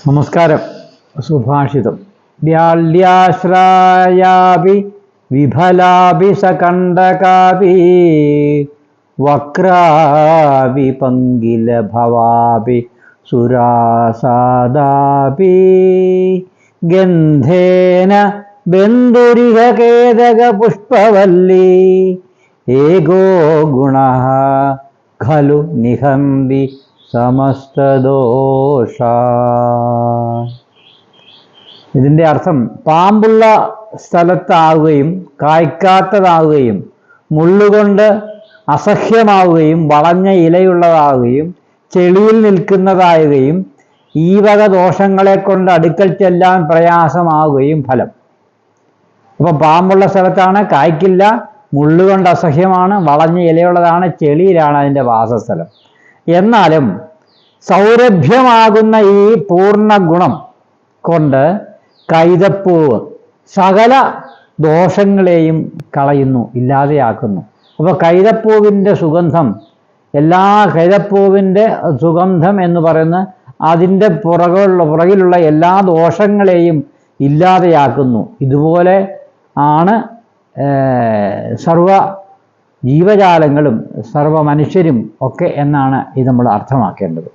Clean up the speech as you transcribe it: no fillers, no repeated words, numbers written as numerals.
നമസ്കാരം. സുഭാഷിതം. വ്യാല്യാശ്രായാപി വിഫലാപി സകണ്ഠകാപി വക്രാപി പങ്കിലഭവാപി സുരാസാദാപി ഗന്ധേന ബന്ധുരിഹ കേതക പുഷ്പവല്ലി ഏകോ ഗുണഃ ഖലു നിഹന്തി സമസ്തദോഷ. ഇതിൻ്റെ അർത്ഥം പാമ്പുള്ള സ്ഥലത്താവുകയും കായ്ക്കാത്തതാവുകയും മുള്ളുകൊണ്ട് അസഹ്യമാവുകയും വളഞ്ഞ ഇലയുള്ളതാവുകയും ചെളിയിൽ നിൽക്കുന്നതാവുകയും ഈ വക ദോഷങ്ങളെ കൊണ്ട് അടുക്കൽ ചെല്ലാൻ പ്രയാസമാവുകയും ഫലം. അപ്പോൾ പാമ്പുള്ള സ്ഥലത്താണ്, കായ്ക്കില്ല, മുള്ളുകൊണ്ട് അസഹ്യമാണ്, വളഞ്ഞ ഇലയുള്ളതാണ്, ചെളിയിലാണ് അതിൻ്റെ വാസസ്ഥലം. എന്നാലും സൗരഭ്യമാകുന്ന ഈ പൂർണ്ണ ഗുണം കൊണ്ട് കൈതപ്പൂവ് സകല ദോഷങ്ങളെയും കളയുന്നു, ഇല്ലാതെയാക്കുന്നു. അപ്പോൾ കൈതപ്പൂവിൻ്റെ സുഗന്ധം, കൈതപ്പൂവിൻ്റെ സുഗന്ധം എന്ന് പറയുന്ന അതിൻ്റെ പുറകിലുള്ള എല്ലാ ദോഷങ്ങളെയും ഇല്ലാതെയാക്കുന്നു. ഇതുപോലെ ആണ് സർവ ജീവജാലങ്ങളും സർവ മനുഷ്യരും ഒക്കെ എന്നാണ് ഇത് നമ്മൾ അർത്ഥമാക്കേണ്ടത്.